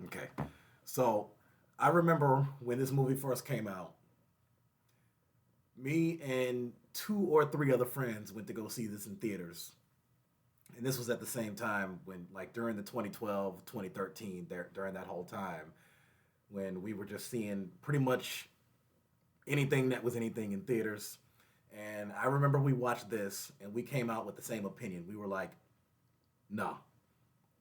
Okay. So I remember when this movie first came out, me and two or three other friends went to go see this in theaters. And this was at the same time when, like, during the 2012, 2013, there, during that whole time, when we were just seeing pretty much anything that was anything in theaters. And I remember we watched this and we came out with the same opinion. We were like, nah.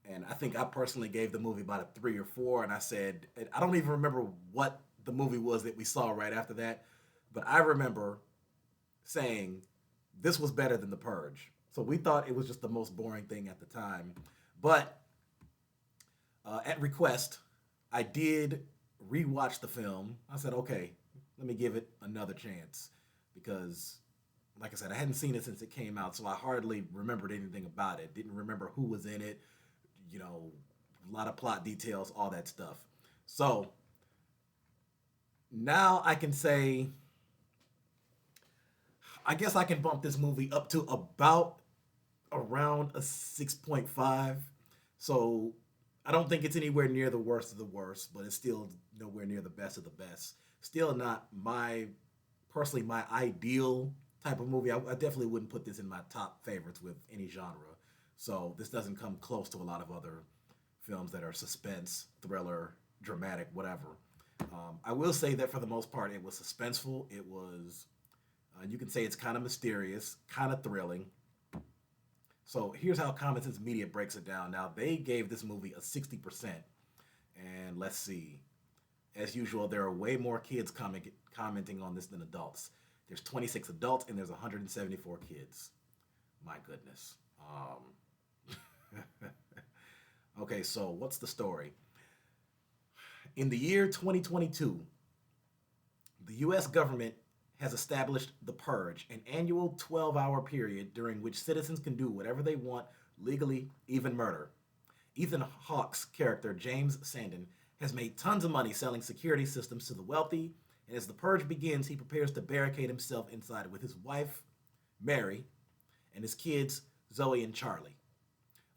And I think I personally gave the movie about a 3 or 4. And I said, and I don't even remember what the movie was that we saw right after that. But I remember saying this was better than The Purge. So we thought it was just the most boring thing at the time. But at request, I did rewatch the film. I said, okay, let me give it another chance because, like I said, I hadn't seen it since it came out, so I hardly remembered anything about it. Didn't remember who was in it, you know, a lot of plot details, all that stuff. So now I can say, I guess I can bump this movie up to about around a 6.5. So I don't think it's anywhere near the worst of the worst, but it's still nowhere near the best of the best. Still not my, personally, my ideal type of movie. I definitely wouldn't put this in my top favorites with any genre. So this doesn't come close to a lot of other films that are suspense, thriller, dramatic, whatever. I will say that for the most part, it was suspenseful. It was, you can say it's kind of mysterious, kind of thrilling. So here's how Common Sense Media breaks it down. Now, they gave this movie a 60%. And let's see. As usual, there are way more kids commenting on this than adults. There's 26 adults and there's 174 kids. My goodness. Okay, so what's the story? In the year 2022, the US government has established the Purge, an annual 12-hour period during which citizens can do whatever they want legally, even murder. Ethan Hawke's character, James Sandon, has made tons of money selling security systems to the wealthy, and as the Purge begins, he prepares to barricade himself inside with his wife, Mary, and his kids, Zoe and Charlie.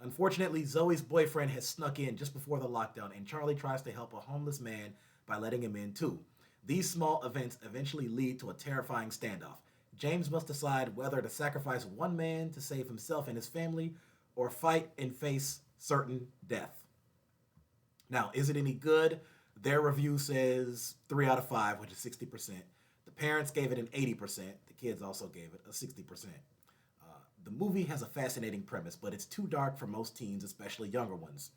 Unfortunately, Zoe's boyfriend has snuck in just before the lockdown, and Charlie tries to help a homeless man by letting him in too. These small events eventually lead to a terrifying standoff. James must decide whether to sacrifice one man to save himself and his family, or fight and face certain death. Now, is it any good? Their review says 3 out of 5, which is 60%. The parents gave it an 80%. The kids also gave it a 60%. The movie has a fascinating premise, but it's too dark for most teens, especially younger ones.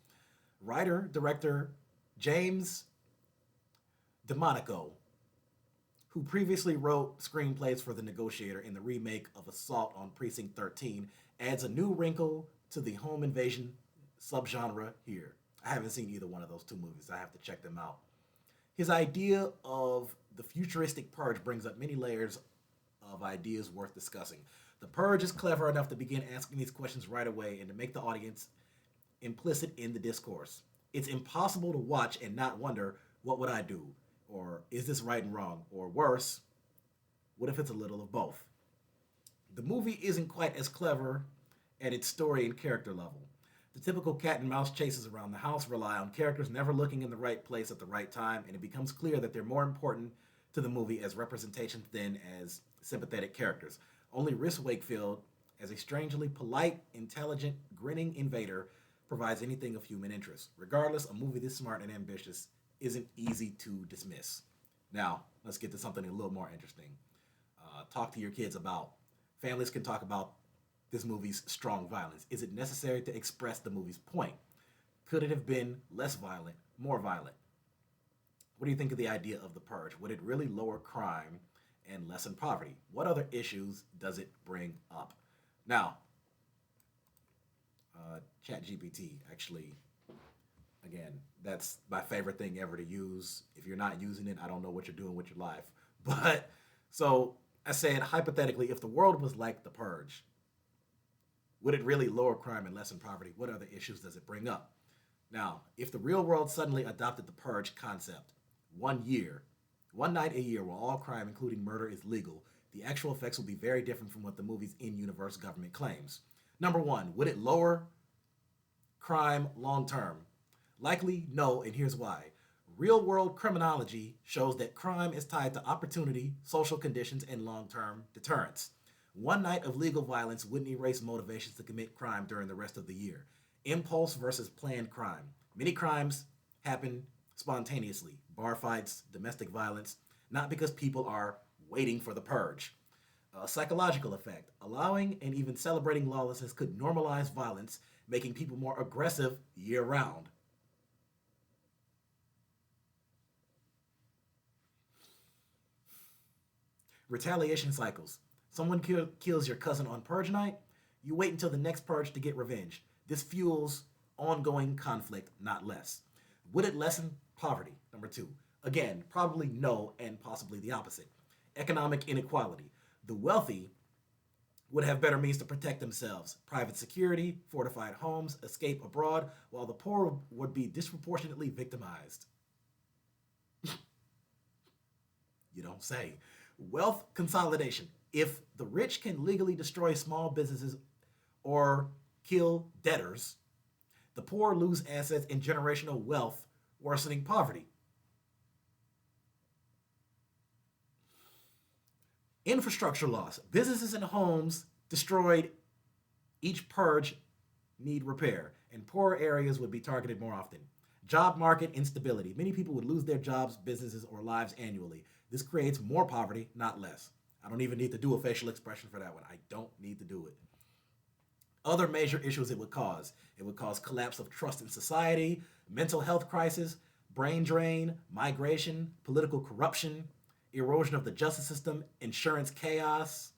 Writer, director James DeMonico, who previously wrote screenplays for The Negotiator in the remake of Assault on Precinct 13, adds a new wrinkle to the home invasion subgenre here. I haven't seen either one of those two movies. I have to check them out. His idea of the futuristic purge brings up many layers of ideas worth discussing. The Purge is clever enough to begin asking these questions right away and to make the audience implicit in the discourse. It's impossible to watch and not wonder, what would I do? Or is this right and wrong? Or worse, what if it's a little of both? The movie isn't quite as clever at its story and character level. The typical cat and mouse chases around the house rely on characters never looking in the right place at the right time, and it becomes clear that they're more important to the movie as representation than as sympathetic characters. Only Rhys Wakefield, as a strangely polite, intelligent, grinning invader, provides anything of human interest. Regardless, a movie this smart and ambitious isn't easy to dismiss. Now, let's get to something a little more interesting. Talk to your kids about. Families can talk about this movie's strong violence. Is it necessary to express the movie's point? Could it have been less violent, more violent? What do you think of the idea of the purge? Would it really lower crime and lessen poverty? What other issues does it bring up? Now, ChatGPT actually, again, that's my favorite thing ever to use. If you're not using it, I don't know what you're doing with your life. But so I said, hypothetically, if the world was like the purge, would it really lower crime and lessen poverty? What other issues does it bring up? Now, if the real world suddenly adopted the purge concept, 1 year, one night a year where all crime, including murder, is legal, the actual effects will be very different from what the movie's in universe government claims. Number one, would it lower crime long term? Likely no, and here's why. Real world criminology shows that crime is tied to opportunity, social conditions, and long term deterrence. One night of legal violence wouldn't erase motivations to commit crime during the rest of the year. Impulse versus planned crime. Many crimes happen spontaneously, bar fights, domestic violence, not because people are waiting for the purge. A psychological effect. Allowing and even celebrating lawlessness could normalize violence, making people more aggressive year round. Retaliation cycles. Someone kills your cousin on purge night, you wait until the next purge to get revenge. This fuels ongoing conflict, not less. Would it lessen poverty? Number two. Again, probably no, and possibly the opposite. Economic inequality. The wealthy would have better means to protect themselves, private security, fortified homes, escape abroad, while the poor would be disproportionately victimized. You don't say. Wealth consolidation. If the rich can legally destroy small businesses or kill debtors, the poor lose assets and generational wealth, worsening poverty. Infrastructure loss. Businesses and homes destroyed each purge need repair, and poorer areas would be targeted more often. Job market instability. Many people would lose their jobs, businesses, or lives annually. This creates more poverty, not less. I don't even need to do a facial expression for that one. I don't need to do it. Other major issues it would cause. It would cause collapse of trust in society, mental health crisis, brain drain, migration, political corruption, erosion of the justice system, insurance chaos,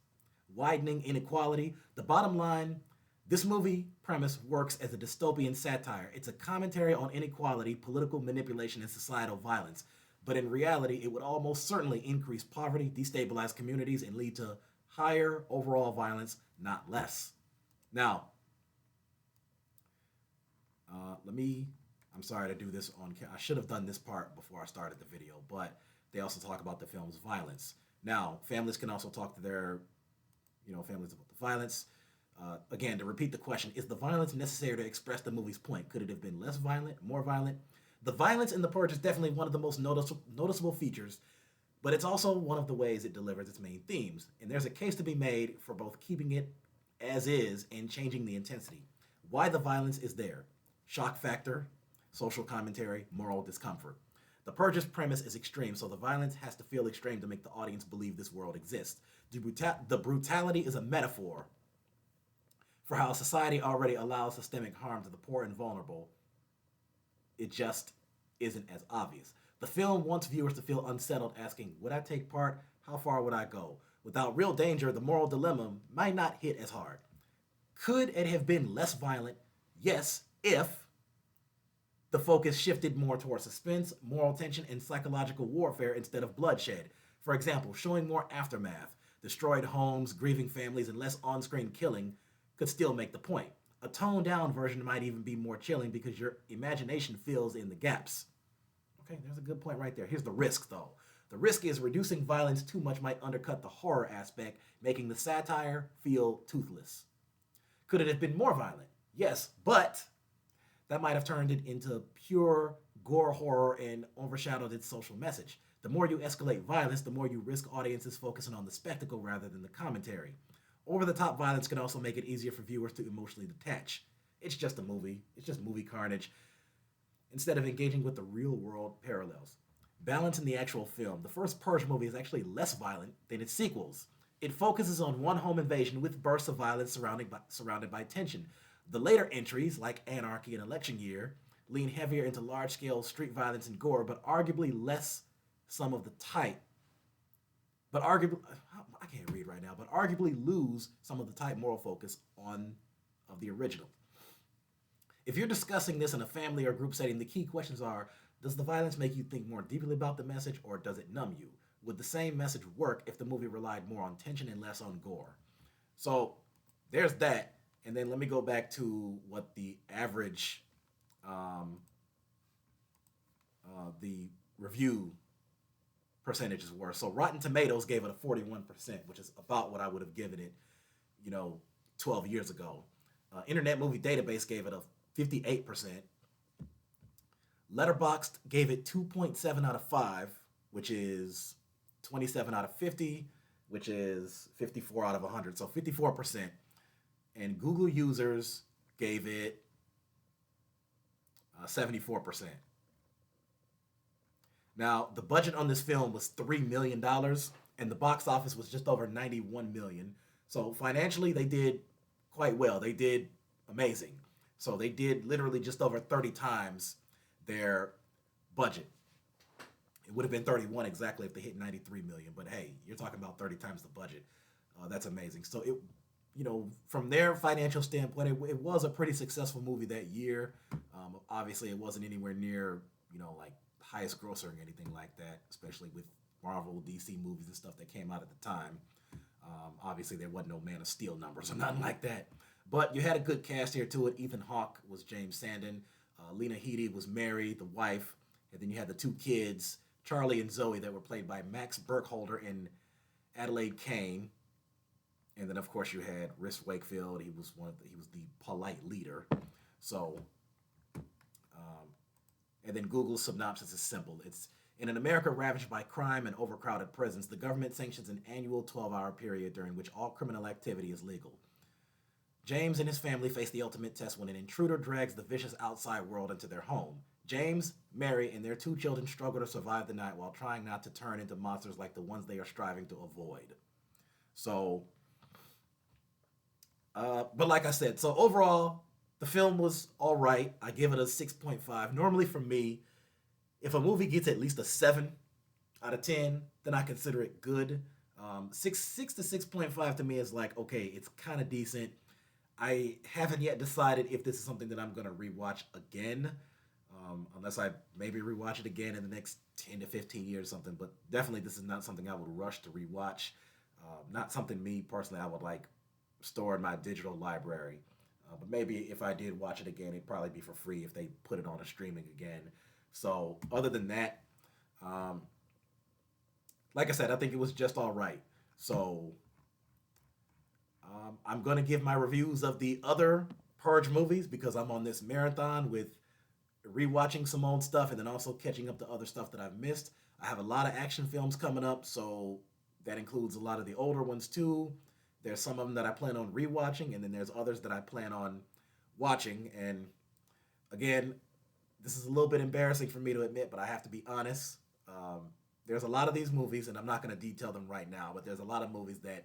widening inequality. The bottom line, this movie premise works as a dystopian satire. It's a commentary on inequality, political manipulation, and societal violence. But in reality, it would almost certainly increase poverty, destabilize communities, and lead to higher overall violence, not less. Now, let me. I'm sorry to do this on. I should have done this part before I started the video, but they also talk about the film's violence. Now, families can also talk to their, families about the violence. Again, to repeat the question, is the violence necessary to express the movie's point? Could it have been less violent, more violent? The violence in The Purge is definitely one of the most noticeable features, but it's also one of the ways it delivers its main themes. And there's a case to be made for both keeping it as is and changing the intensity. Why the violence is there. Shock factor, social commentary, moral discomfort. The Purge's premise is extreme, so the violence has to feel extreme to make the audience believe this world exists. The brutality is a metaphor for how society already allows systemic harm to the poor and vulnerable. It just isn't as obvious. The film wants viewers to feel unsettled, asking, would I take part? How far would I go? Without real danger, the moral dilemma might not hit as hard. Could it have been less violent? Yes, if the focus shifted more towards suspense, moral tension, and psychological warfare instead of bloodshed. For example, showing more aftermath, destroyed homes, grieving families, and less on screen killing could still make the point. A toned down version might even be more chilling because your imagination fills in the gaps. Okay, there's a good point right there. Here's the risk, though. The risk is reducing violence too much might undercut the horror aspect, making the satire feel toothless. Could it have been more violent? Yes, but that might have turned it into pure gore horror and overshadowed its social message. The more you escalate violence, the more you risk audiences focusing on the spectacle rather than the commentary. Over the top violence can also make it easier for viewers to emotionally detach. It's just a movie, it's just movie carnage, instead of engaging with the real world parallels. Balance in the actual film. The first Purge movie is actually less violent than its sequels. It focuses on one home invasion with bursts of violence surrounded by tension. The later entries, like Anarchy and Election Year, lean heavier into large-scale street violence and gore, but arguably less some of the type. But arguably, I can't read right now, but arguably lose some of the type moral focus of the original. If you're discussing this in a family or group setting, the key questions are, does the violence make you think more deeply about the message, or does it numb you? Would the same message work if the movie relied more on tension and less on gore? So there's that. And then let me go back to what the average, the review percentages were. So Rotten Tomatoes gave it a 41%, which is about what I would have given it, 12 years ago. Internet Movie Database gave it a 58%. Letterboxd gave it 2.7 out of 5, which is 27 out of 50, which is 54 out of 100. So 54%. And Google users gave it 74%. Now, the budget on this film was $3 million, and the box office was just over 91 million. So financially, they did quite well. They did amazing. So they did literally just over 30 times their budget. It would have been 31 exactly if they hit 93 million. But hey, you're talking about 30 times the budget. That's amazing. So it, from their financial standpoint, it was a pretty successful movie that year. Obviously, it wasn't anywhere near, like highest grosser or anything like that, especially with Marvel, DC movies and stuff that came out at the time. Obviously, there wasn't no Man of Steel numbers or nothing like that. But you had a good cast here to it. Ethan Hawke was James Sandon. Lena Headey was Mary, the wife. And then you had the two kids, Charlie and Zoe, that were played by Max Burkholder and Adelaide Kane. And then, of course, you had Rhys Wakefield. He was the polite leader. So, and then Google's synopsis is simple. It's in an America ravaged by crime and overcrowded prisons, the government sanctions an annual 12-hour period during which all criminal activity is legal. James and his family face the ultimate test when an intruder drags the vicious outside world into their home. James, Mary, and their two children struggle to survive the night while trying not to turn into monsters like the ones they are striving to avoid. So, but like I said, so overall, the film was all right. I give it a 6.5. Normally for me, if a movie gets at least a 7 out of 10, then I consider it good. 6 to 6.5 to me is like, okay, it's kind of decent. I haven't yet decided if this is something that I'm going to rewatch again, unless I maybe rewatch it again in the next 10 to 15 years or something. But definitely this is not something I would rush to rewatch. Not something me personally I would like store in my digital library. But maybe if I did watch it again, it'd probably be for free if they put it on a streaming again. So other than that, like I said, I think it was just all right. So I'm going to give my reviews of the other Purge movies because I'm on this marathon with rewatching some old stuff and then also catching up to other stuff that I've missed. I have a lot of action films coming up, so that includes a lot of the older ones too. There's some of them that I plan on rewatching, and then there's others that I plan on watching. And again, this is a little bit embarrassing for me to admit, but I have to be honest. There's a lot of these movies, and I'm not going to detail them right now, but there's a lot of movies that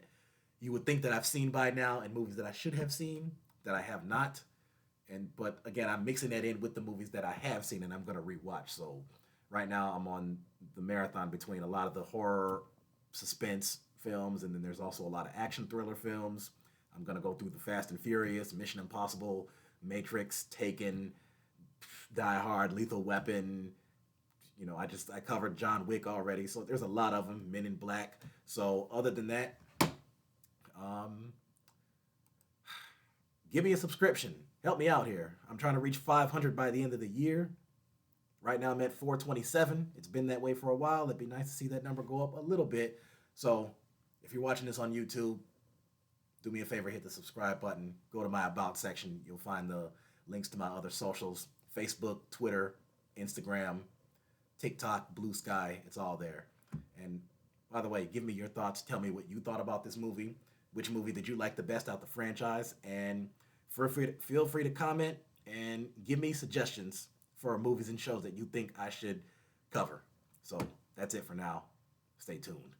you would think that I've seen by now, and movies that I should have seen that I have not. But again, I'm mixing that in with the movies that I have seen, and I'm going to rewatch. So right now, I'm on the marathon between a lot of the horror, suspense films, and then there's also a lot of action thriller films. I'm going to go through the Fast and Furious, Mission Impossible, Matrix, Taken, Die Hard, Lethal Weapon. I covered John Wick already, so there's a lot of them. Men in Black. So other than that, give me a subscription. Help me out here. I'm trying to reach 500 by the end of the year. Right now I'm at 427. It's been that way for a while. It'd be nice to see that number go up a little bit. So if you're watching this on YouTube, do me a favor, hit the subscribe button. Go to my About section. You'll find the links to my other socials: Facebook, Twitter, Instagram, TikTok, Blue Sky. It's all there. And by the way, give me your thoughts. Tell me what you thought about this movie. Which movie did you like the best out the franchise? And feel free to comment and give me suggestions for movies and shows that you think I should cover. So that's it for now. Stay tuned.